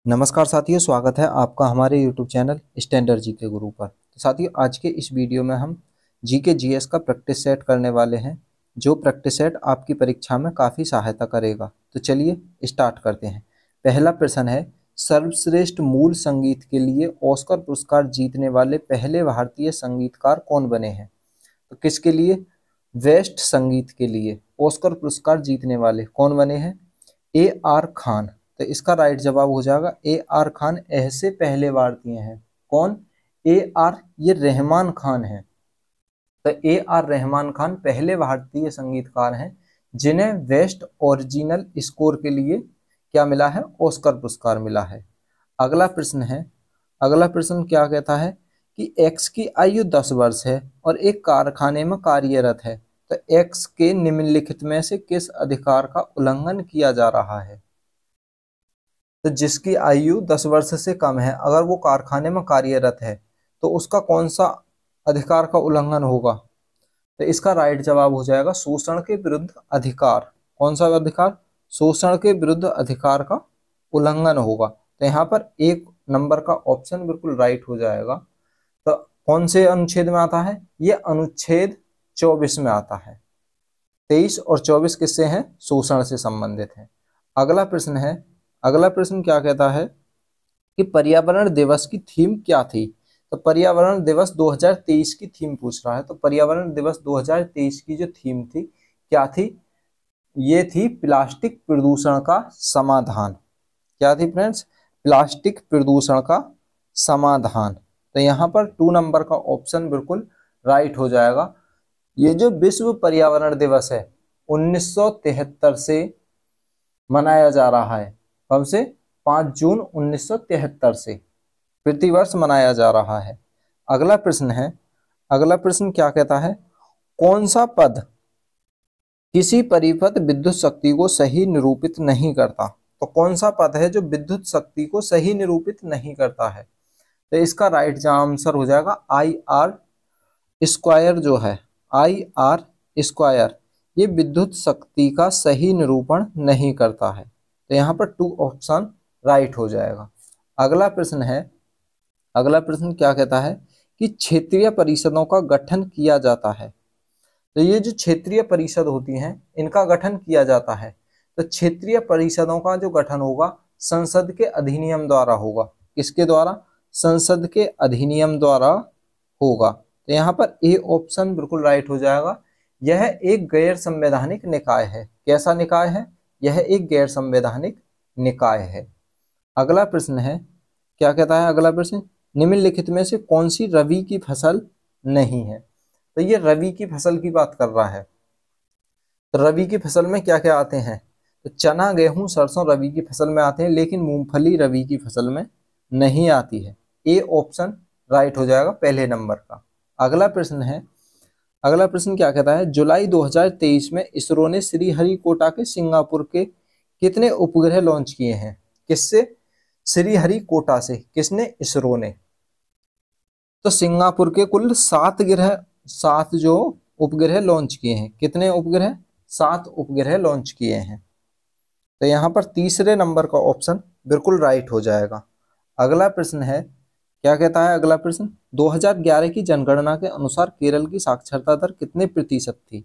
नमस्कार साथियों, स्वागत है आपका हमारे YouTube चैनल स्टैंडर्ड जीके गुरु पर। तो साथियों, आज के इस वीडियो में हम जीके जीएस का प्रैक्टिस सेट करने वाले हैं, जो प्रैक्टिस सेट आपकी परीक्षा में काफ़ी सहायता करेगा। तो चलिए स्टार्ट करते हैं। पहला प्रश्न है, सर्वश्रेष्ठ मूल संगीत के लिए ऑस्कर पुरस्कार जीतने वाले पहले भारतीय संगीतकार कौन बने हैं? तो किसके लिए? वेस्ट संगीत के लिए ऑस्कर पुरस्कार जीतने वाले कौन बने हैं? A.R. खान। तो इसका राइट जवाब हो जाएगा A.R. खान। ऐसे पहले भारतीय हैं। कौन? A.R. ये रहमान खान है। तो A.R. रहमान खान पहले भारतीय संगीतकार हैं जिन्हें बेस्ट ओरिजिनल स्कोर के लिए क्या मिला है? ऑस्कर पुरस्कार मिला है। अगला प्रश्न है, अगला प्रश्न क्या कहता है कि एक्स की आयु 10 वर्ष है और एक कारखाने में कार्यरत है। तो एक्स के निम्नलिखित में से किस अधिकार का उल्लंघन किया जा रहा है? तो जिसकी आयु 10 वर्ष से कम है, अगर वो कारखाने में कार्यरत है तो उसका कौन सा अधिकार का उल्लंघन होगा? तो इसका राइट जवाब हो जाएगा शोषण के विरुद्ध अधिकार। कौन सा अधिकार? शोषण के विरुद्ध अधिकार का उल्लंघन होगा। तो यहाँ पर एक नंबर का ऑप्शन बिल्कुल राइट हो जाएगा। तो कौन से अनुच्छेद में आता है? ये अनुच्छेद 24 में आता है। 23 और 24 किससे हैं? शोषण से संबंधित है। अगला प्रश्न है, अगला प्रश्न क्या कहता है कि पर्यावरण दिवस की थीम क्या थी? तो पर्यावरण दिवस 2023 की थीम पूछ रहा है। तो पर्यावरण दिवस 2023 की जो थीम थी, क्या थी? ये थी प्लास्टिक प्रदूषण का समाधान। क्या थी फ्रेंड्स? प्लास्टिक प्रदूषण का समाधान। तो यहाँ पर 2 नंबर का ऑप्शन बिल्कुल राइट हो जाएगा। ये जो विश्व पर्यावरण दिवस है 1973 से मनाया जा रहा है। कब से? 5 जून 1973 से प्रतिवर्ष मनाया जा रहा है। अगला प्रश्न है, अगला प्रश्न क्या कहता है? कौन सा पद किसी परिपथ विद्युत शक्ति को सही निरूपित नहीं करता? तो कौन सा पद है जो विद्युत शक्ति को सही निरूपित नहीं करता है? तो इसका राइट आंसर हो जाएगा आई आर स्क्वायर। जो है आई आर स्क्वायर, ये विद्युत शक्ति का सही निरूपण नहीं करता है। तो यहाँ पर 2 ऑप्शन राइट हो जाएगा। अगला प्रश्न है, अगला प्रश्न क्या कहता है कि क्षेत्रीय परिषदों का गठन किया जाता है। तो ये जो क्षेत्रीय परिषद होती हैं, इनका गठन किया जाता है। तो क्षेत्रीय परिषदों का जो गठन होगा संसद के अधिनियम द्वारा होगा। किसके द्वारा? संसद के अधिनियम द्वारा होगा। तो यहाँ पर ए ऑप्शन बिल्कुल राइट हो जाएगा। यह एक गैर संवैधानिक निकाय है। कैसा निकाय है? यह एक गैर संवैधानिक निकाय है। अगला प्रश्न है, क्या कहता है अगला प्रश्न? निम्नलिखित में से कौन सी रबी की फसल नहीं है? तो ये रबी की फसल की बात कर रहा है। तो रबी की फसल में क्या क्या आते हैं? तो चना, गेहूं, सरसों रबी की फसल में आते हैं, लेकिन मूंगफली रबी की फसल में नहीं आती है। ए ऑप्शन राइट हो जाएगा पहले नंबर का। अगला प्रश्न है, अगला प्रश्न क्या कहता है? जुलाई 2023 में इसरो ने श्रीहरिकोटा के सिंगापुर के कितने उपग्रह लॉन्च किए हैं? किससे? श्रीहरिकोटा से। किसने? इसरो ने। तो सिंगापुर के कुल 7 ग्रह, 7 जो उपग्रह लॉन्च किए हैं। कितने उपग्रह? 7 उपग्रह लॉन्च किए हैं। तो यहाँ पर तीसरे नंबर का ऑप्शन बिल्कुल राइट हो जाएगा। अगला प्रश्न है, क्या कहता है अगला प्रश्न? 2011 की जनगणना के अनुसार केरल की साक्षरता दर कितने प्रतिशत थी?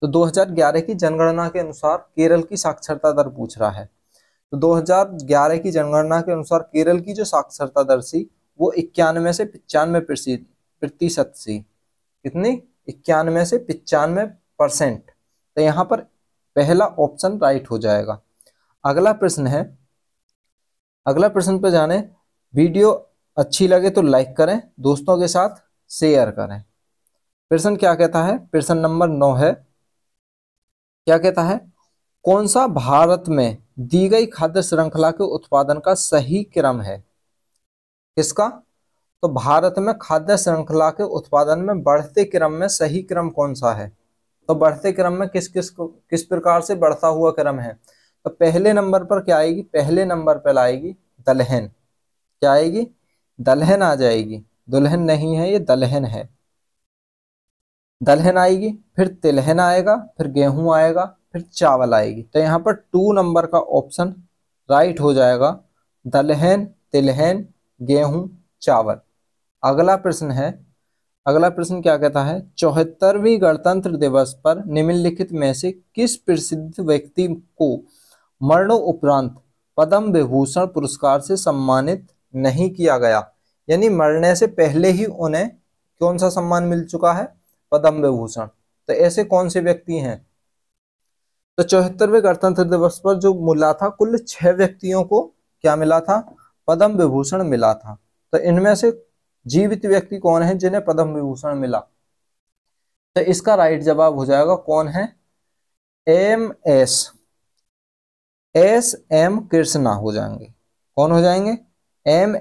तो 2011 की जनगणना के अनुसार केरल की साक्षरता दर पूछ रहा है। तो 2011 की जनगणना के अनुसार केरल की जो साक्षरता दर थी वो 91 से 95 प्रतिशत थी। कितनी? 91 से 95%। तो यहाँ पर पहला ऑप्शन राइट हो जाएगा। अगला प्रश्न है, अगला प्रश्न पर जाने। वीडियो अच्छी लगे तो लाइक करें, दोस्तों के साथ शेयर करें। प्रश्न क्या कहता है? प्रश्न नंबर 9 है, क्या कहता है? कौन सा भारत में दी गई खाद्य श्रृंखला के उत्पादन का सही क्रम है? किसका? तो भारत में खाद्य श्रृंखला के उत्पादन में बढ़ते क्रम में सही क्रम कौन सा है? तो बढ़ते क्रम में किस प्रकार से बढ़ता हुआ क्रम है? तो पहले नंबर पर क्या आएगी? पहले नंबर पर आएगी दलहन। क्या आएगी? दलहन आ जाएगी। दुल्हन नहीं है, ये दलहन है। दलहन आएगी, फिर तिलहन आएगा, फिर गेहूं आएगा, फिर चावल आएगी। तो यहाँ पर 2 नंबर का ऑप्शन राइट हो जाएगा। दलहन, तिलहन, गेहूं, चावल। अगला प्रश्न है, अगला प्रश्न क्या कहता है, 74वीं गणतंत्र दिवस पर निम्नलिखित में से किस प्रसिद्ध व्यक्ति को मरणोपरांत पद्म विभूषण पुरस्कार से सम्मानित नहीं किया गया? यानी मरने से पहले ही उन्हें कौन सा सम्मान मिल चुका है? पद्म विभूषण। तो ऐसे कौन से व्यक्ति हैं? तो 74वें गणतंत्र दिवस पर जो मिला था, कुल 6 व्यक्तियों को क्या मिला था? पद्म विभूषण मिला था। तो इनमें से जीवित व्यक्ति कौन है जिन्हें पद्म विभूषण मिला? तो इसका राइट जवाब हो जाएगा कौन है? एम कृष्णा हो जाएंगे। कौन हो जाएंगे? एम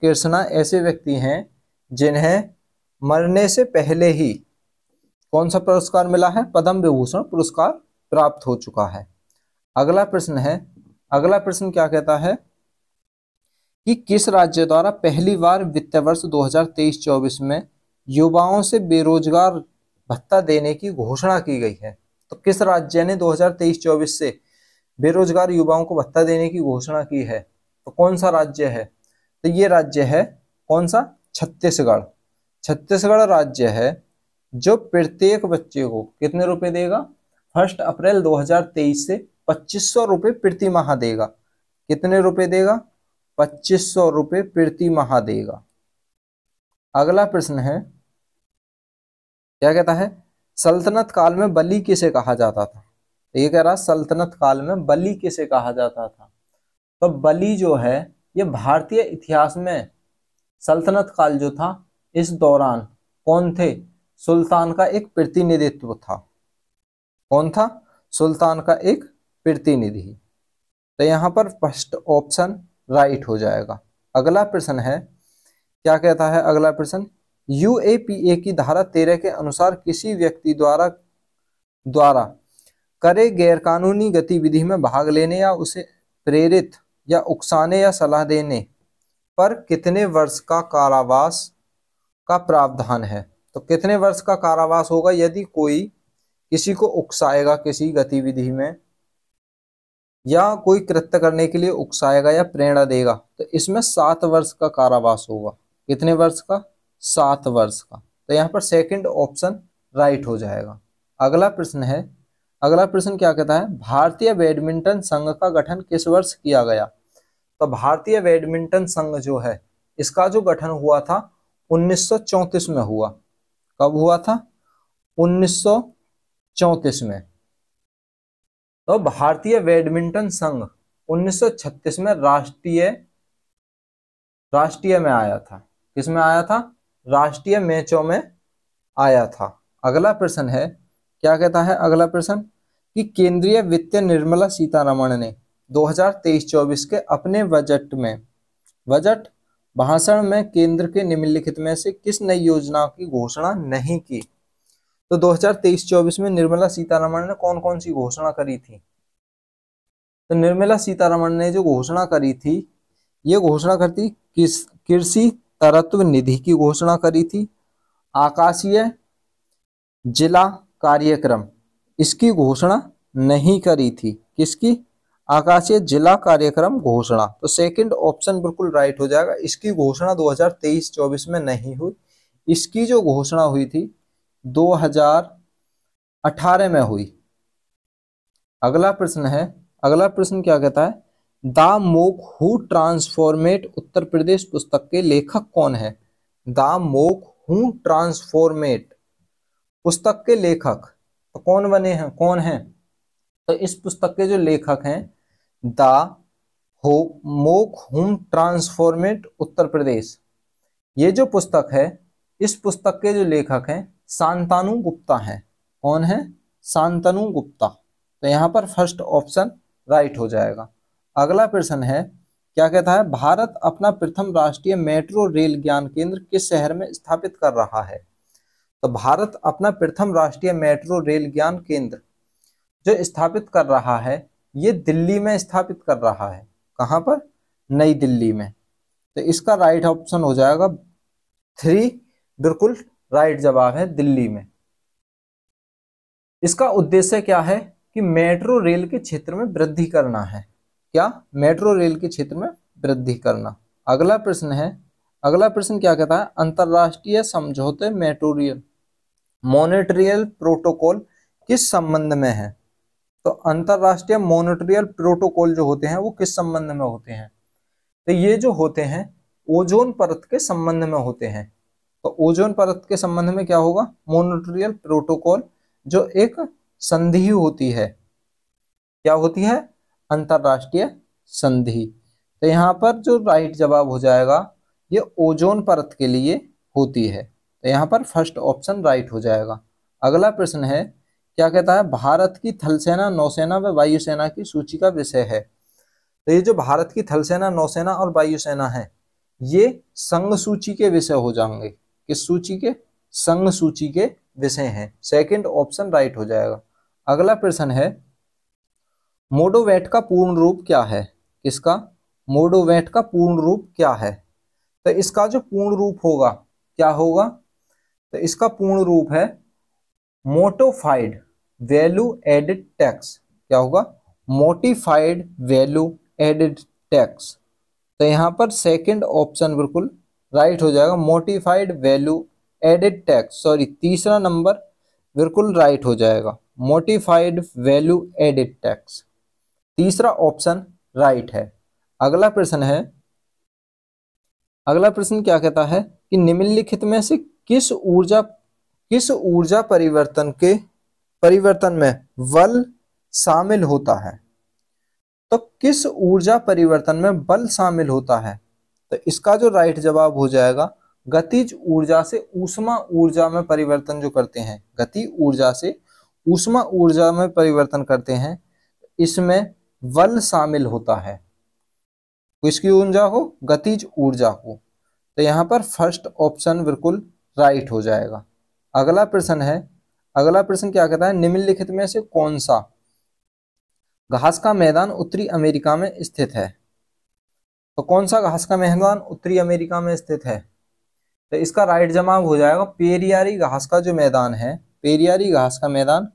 कृष्णा ऐसे व्यक्ति हैं जिन्हें मरने से पहले ही कौन सा पुरस्कार मिला है? पद्म विभूषण पुरस्कार प्राप्त हो चुका है। अगला प्रश्न है, अगला प्रश्न क्या कहता है कि किस राज्य द्वारा पहली बार वित्त वर्ष 2023-24 में युवाओं से बेरोजगार भत्ता देने की घोषणा की गई है? तो किस राज्य ने 2023-24 से बेरोजगार युवाओं को भत्ता देने की घोषणा की है? तो कौन सा राज्य है? तो ये राज्य है कौन सा? छत्तीसगढ़। छत्तीसगढ़ राज्य है जो प्रत्येक बच्चे को कितने रुपए देगा? 1 अप्रैल 2023 से 2500 रुपए प्रति माह देगा। कितने रुपए देगा? 2500 रुपए प्रति माह देगा। अगला प्रश्न है, क्या कहता है, सल्तनत काल में बलि किसे कहा जाता था? ये कह रहा सल्तनत काल में बलि किसे कहा जाता था? तो बलि जो है ये भारतीय इतिहास में सल्तनत काल जो था इस दौरान कौन थे? सुल्तान का एक प्रतिनिधित्व था। कौन था? सुल्तान का एक प्रतिनिधि। तो यहां पर फर्स्ट ऑप्शन राइट हो जाएगा। अगला प्रश्न है, क्या कहता है अगला प्रश्न, यूएपीए की धारा 13 के अनुसार किसी व्यक्ति द्वारा करे गैरकानूनी गतिविधि में भाग लेने या उसे प्रेरित या उकसाने या सलाह देने पर कितने वर्ष का कारावास का प्रावधान है? तो कितने वर्ष का कारावास होगा यदि कोई किसी को उकसाएगा किसी गतिविधि में या कोई कृत्य करने के लिए उकसाएगा या प्रेरणा देगा? तो इसमें 7 वर्ष का कारावास होगा। कितने वर्ष का? 7 वर्ष का। तो यहाँ पर सेकंड ऑप्शन राइट हो जाएगा। अगला प्रश्न है, अगला प्रश्न क्या कहता है, भारतीय बैडमिंटन संघ का गठन किस वर्ष किया गया? तो भारतीय बैडमिंटन संघ जो है इसका जो गठन हुआ था 1934 में हुआ। कब हुआ था? 1934 में। तो भारतीय बैडमिंटन संघ 1936 में राष्ट्रीय में आया था। किस में आया था? राष्ट्रीय मैचों में आया था। अगला प्रश्न है, क्या कहता है अगला प्रश्न कि केंद्रीय वित्त निर्मला सीतारमण ने 2023-24 के अपने बजट भाषण में केंद्र के निम्नलिखित में से किस नई योजना की घोषणा नहीं की? तो 2023-24 में निर्मला सीतारमण ने कौन कौन सी घोषणा करी थी? तो निर्मला सीतारमण ने जो घोषणा करी थी, ये घोषणा करती कृषि तरत्व निधि की घोषणा करी थी, आकाशीय जिला कार्यक्रम इसकी घोषणा नहीं करी थी। किसकी? आकाशीय जिला कार्यक्रम घोषणा। तो सेकंड ऑप्शन बिल्कुल राइट हो जाएगा। इसकी घोषणा 2023-24 में नहीं हुई। इसकी जो घोषणा हुई थी 2018 में हुई। अगला प्रश्न है, अगला प्रश्न क्या कहता है, the mock who ट्रांसफॉर्मेट Uttar Pradesh पुस्तक के लेखक कौन है? द मोक हु ट्रांसफॉर्मेट पुस्तक के लेखक तो कौन बने हैं, कौन हैं? तो इस पुस्तक के जो लेखक हैं द मोक हुम ट्रांसफॉर्मेट उत्तर प्रदेश, ये जो पुस्तक है इस पुस्तक के जो लेखक हैं शांतनु गुप्ता हैं। कौन है? शांतनु गुप्ता। तो यहाँ पर फर्स्ट ऑप्शन राइट हो जाएगा। अगला प्रश्न है, क्या कहता है, भारत अपना प्रथम राष्ट्रीय मेट्रो रेल ज्ञान केंद्र किस शहर में स्थापित कर रहा है? तो भारत अपना प्रथम राष्ट्रीय मेट्रो रेल ज्ञान केंद्र जो स्थापित कर रहा है ये दिल्ली में स्थापित कर रहा है। कहां पर? नई दिल्ली में। तो इसका राइट ऑप्शन हो जाएगा 3, बिल्कुल राइट जवाब है दिल्ली में। इसका उद्देश्य क्या है कि मेट्रो रेल के क्षेत्र में वृद्धि करना है। क्या? मेट्रो रेल के क्षेत्र में वृद्धि करना। अगला प्रश्न क्या कहता है, अंतरराष्ट्रीय समझौते मॉनेट्रियल प्रोटोकॉल किस संबंध में है। तो अंतरराष्ट्रीय मॉनेट्रियल प्रोटोकॉल जो होते हैं वो किस संबंध में होते हैं, तो ये जो होते हैं ओजोन परत के संबंध में होते हैं। तो ओजोन परत के संबंध में क्या होगा, मॉनेट्रियल प्रोटोकॉल जो एक संधि होती है, क्या होती है, अंतरराष्ट्रीय संधि। तो यहाँ पर जो राइट जवाब हो जाएगा ये ओजोन परत के लिए होती है। तो यहाँ पर फर्स्ट ऑप्शन राइट हो जाएगा। अगला प्रश्न है, क्या कहता है, भारत की थल सेना, नौसेना व वायुसेना की सूची का विषय है। तो ये जो भारत की थल सेना, नौसेना और वायुसेना है ये संघ सूची के विषय हो जाएंगे। किस सूची के, संघ सूची के विषय हैं। सेकंड ऑप्शन राइट हो जाएगा। अगला प्रश्न है, मोडोवेट का पूर्ण रूप क्या है। किसका, मोडोवेट का पूर्ण रूप क्या है। तो इसका जो पूर्ण रूप होगा क्या होगा, तो इसका पूर्ण रूप है मोडिफाइड वैल्यू एडेड टैक्स। क्या होगा, मोडिफाइड वैल्यू एडेड टैक्स। तो यहाँ पर सेकंड ऑप्शन बिल्कुल राइट हो जाएगा, modified value added tax. Sorry, तीसरा नंबर बिल्कुल राइट हो जाएगा, मोडिफाइड वैल्यू एडेड टैक्स। तीसरा ऑप्शन राइट है। अगला प्रश्न क्या कहता है कि निम्नलिखित में से किस ऊर्जा परिवर्तन में बल शामिल होता है। तो किस ऊर्जा परिवर्तन में बल शामिल होता है, तो इसका जो राइट जवाब हो जाएगा, गतिज ऊर्जा से ऊष्मा ऊर्जा में परिवर्तन जो करते हैं, गति ऊर्जा से ऊष्मा ऊर्जा में परिवर्तन करते हैं, इसमें बल शामिल होता है। किसकी ऊर्जा हो, गतिज ऊर्जा को। तो यहाँ पर फर्स्ट ऑप्शन बिल्कुल राइट हो जाएगा। अगला प्रश्न क्या कहता है, निम्नलिखित में से कौन सा घास का मैदान उत्तरी अमेरिका में स्थित है। तो कौन सा घास का मैदान उत्तरी अमेरिका में स्थित है, तो इसका राइट जवाब हो जाएगा पेरियारी घास का जो मैदान है, पेरियारी घास का मैदान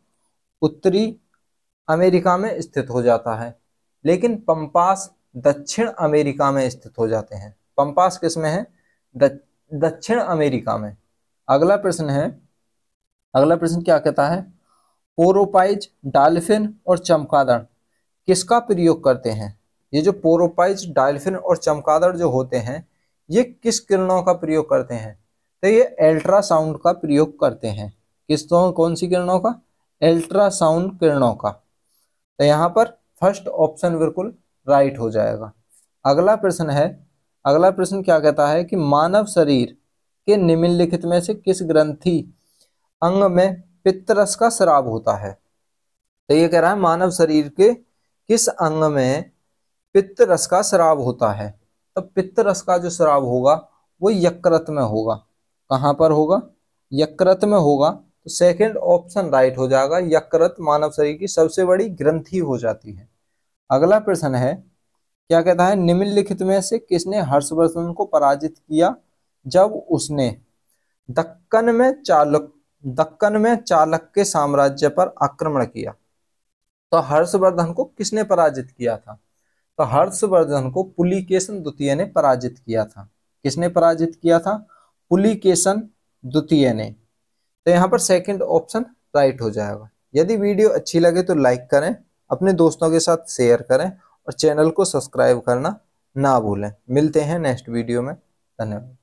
उत्तरी अमेरिका में स्थित हो जाता है। लेकिन पंपास दक्षिण अमेरिका में स्थित हो जाते हैं। पंपास किस में है, दक्षिण अमेरिका में। अगला प्रश्न क्या कहता है, पोरोपाइज, डॉल्फिन और चमगादड़ किसका प्रयोग करते हैं। ये जो पोरोपाइज, डॉल्फिन और चमगादड़ जो होते हैं ये किस किरणों का प्रयोग करते हैं, तो ये अल्ट्रासाउंड का प्रयोग करते हैं। कौन सी किरणों का, अल्ट्रासाउंड किरणों का। तो यहाँ पर फर्स्ट ऑप्शन बिल्कुल राइट हो जाएगा। अगला प्रश्न क्या कहता है कि मानव शरीर के निम्नलिखित में से किस ग्रंथि अंग में पित्तरस का स्राव होता है। तो ये कह रहा है मानव शरीर के किस अंग में पित्तरस का स्राव होता है। तो पित्तरस का जो स्राव होगा वो यकृत में होगा। कहाँ पर होगा, यकृत में होगा। तो सेकंड ऑप्शन राइट हो जाएगा, यकृत मानव शरीर की सबसे बड़ी ग्रंथि हो जाती है। अगला प्रश्न है, क्या कहता है, निम्नलिखित में से किसने हर्षवर्धन को पराजित किया जब उसने दक्कन में चालक के साम्राज्य पर आक्रमण किया। तो हर्षवर्धन को किसने पराजित किया था, तो हर्षवर्धन को पुलिकेशन द्वितीय ने पराजित किया था। किसने पराजित किया था, पुलिकेशन द्वितीय ने। तो यहाँ पर सेकंड ऑप्शन राइट हो जाएगा। यदि वीडियो अच्छी लगे तो लाइक करें, अपने दोस्तों के साथ शेयर करें और चैनल को सब्सक्राइब करना ना भूलें। मिलते हैं नेक्स्ट वीडियो में। धन्यवाद।